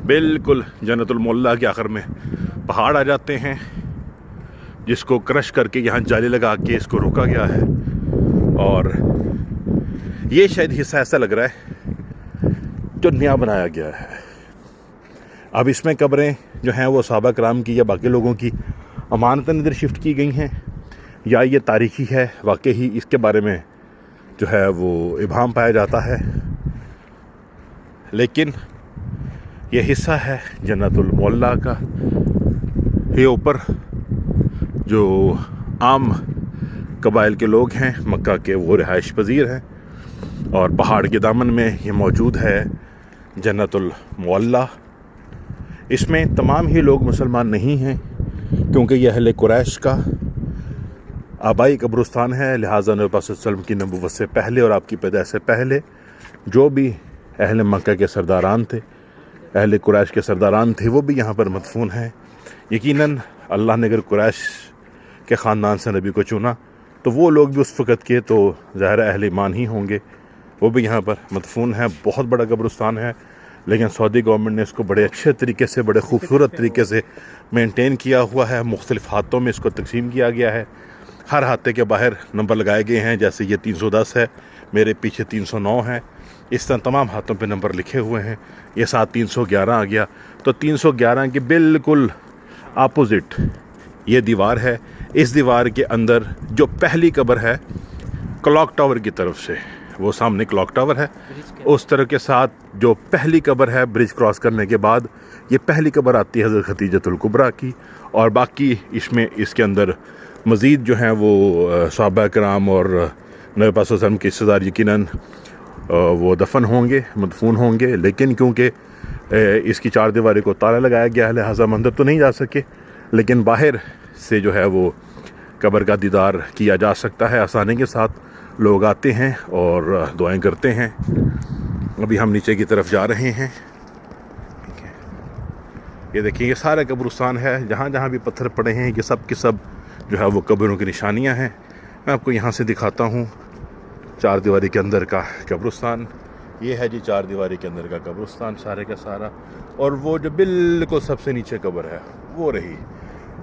बिल्कुल जन्नतुल मोहल्ला के आखिर में पहाड़ आ जाते हैं, जिसको क्रश करके यहाँ जाली लगा के इसको रोका गया है। और ये शायद हिस्सा ऐसा लग रहा है जो नया बनाया गया है। अब इसमें कब्रें जो हैं वो सहाबा कराम की या बाकी लोगों की अमानतन इधर शिफ्ट की गई हैं, या ये तारीखी है, वाकई ही इसके बारे में जो है वो इबाहम पाया जाता है। लेकिन ये हिस्सा है जन्नतुल मोहल्ला का। ये ऊपर जो आम कबाइल के लोग हैं मक्का के, वो रिहाइश पजीर हैं, और पहाड़ के दामन में ये मौजूद है जन्नतुल मोहल्ला। इसमें तमाम ही लोग मुसलमान नहीं हैं, क्योंकि यह अहले कुरैश का आबाई कब्रिस्तान है। लिहाजा नबी पाक सल्लल्लाहु अलैहि वसल्लम की नबुव्वत से पहले और आपकी पैदाइश से पहले जो भी अहले मक्का के सरदारान थे, अहले कुरैश के सरदारान थे, वो भी यहाँ पर मदफून हैं। यकीनन अल्लाह ने अगर कुरैश के ख़ानदान से नबी को चुना तो वो लोग भी उस वक़्त के तो ज़ाहिर अहले ईमान ही होंगे, वो भी यहाँ पर मदफून हैं। बहुत बड़ा कब्रिस्तान है, लेकिन सऊदी गवर्नमेंट ने इसको बड़े अच्छे तरीके से, बड़े खूबसूरत तरीके से मेंटेन किया हुआ है। मुख्तलिफ़ हाथों में इसको तकसीम किया गया है। हर हाथे के बाहर नंबर लगाए गए हैं, जैसे ये 310 है, मेरे पीछे 309 है, इस तरह तमाम हाथों पे नंबर लिखे हुए हैं। ये साथ 311 आ गया, तो 311 के बिल्कुल अपोजिट ये दीवार है। इस दीवार के अंदर जो पहली कब्र है क्लॉक टावर की तरफ से, वो सामने क्लॉक टावर है, उस तरह के साथ जो पहली कब्र है ब्रिज क्रॉस करने के बाद, ये पहली कब्र आती है हज़रत खदीजतुल कुबरा की। और बाकी इसमें इसके अंदर मज़ीद जो हैं वो सहाबा कराम और नबी पाक सल्लल्लाहु अलैहि वसल्लम के रिश्तेदार यकीनन वो दफन होंगे, मदफून होंगे। लेकिन क्योंकि इसकी चार दीवारी को ताला लगाया गया है, लिहाजा अंदर तो नहीं जा सके, लेकिन बाहर से जो है वो कब्र का दीदार किया जा सकता है आसानी के साथ। लोग आते हैं और दुआएं करते हैं। अभी हम नीचे की तरफ जा रहे हैं। ठीक है, ये देखिए, ये सारा कब्रिस्तान है, जहाँ जहाँ भी पत्थर पड़े हैं ये सब के सब जो है वो कब्रों की निशानियाँ हैं। मैं आपको यहाँ से दिखाता हूँ चार दीवारी के अंदर का कब्रिस्तान। ये है जी चार दीवारी के अंदर का कब्रिस्तान सारे का सारा। और वो जो बिल्कुल सबसे नीचे कब्र है वो रही,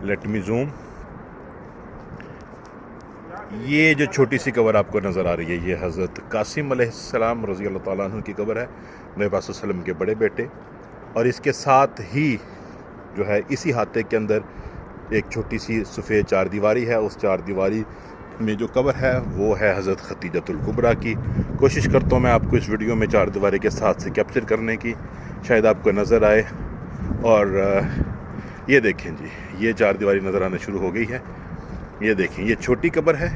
लेट मी जूम, ये जो छोटी सी कब्र आपको नज़र आ रही है, ये हज़रत कासिम अलैहिस्सलाम रज़ी अल्लाह ताला अन्हु की कब्र है, नबी पाक सल्लल्लाहु अलैहि वसल्लम के बड़े बेटे। और इसके साथ ही जो है इसी हाथे के अंदर एक छोटी सी सफ़ेद चार दीवारी है। उस चार दीवारी में जो कब्र है वो है हज़रत खदीजतुल कुबरा की। कोशिश करता हूँ मैं आपको इस वीडियो में चार दीवारी के साथ से कैप्चर करने की, शायद आपको नज़र आए। और ये देखें जी, ये चार दीवारी नज़र आना शुरू हो गई है। ये देखें, ये छोटी कब्र है,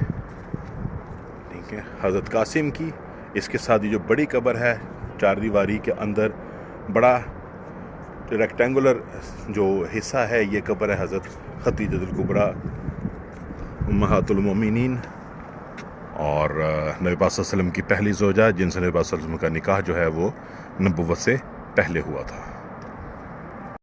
ठीक है, हज़रत कासिम की। इसके साथ ही जो बड़ी कब्र है चार दीवारी के अंदर, बड़ा रेक्टेंगुलर जो हिस्सा है, ये कब्र है हज़रत खदीजतुल कुबरा उम्महातुल मोमिनीन और नबी पाक सल्लल्लाहु अलैहि वसल्लम की पहली ज़ौजा, जिनसे नबी पाक सल्लल्लाहु अलैहि वसल्लम का निकाह जो है वो नबुव्वत से पहले हुआ था।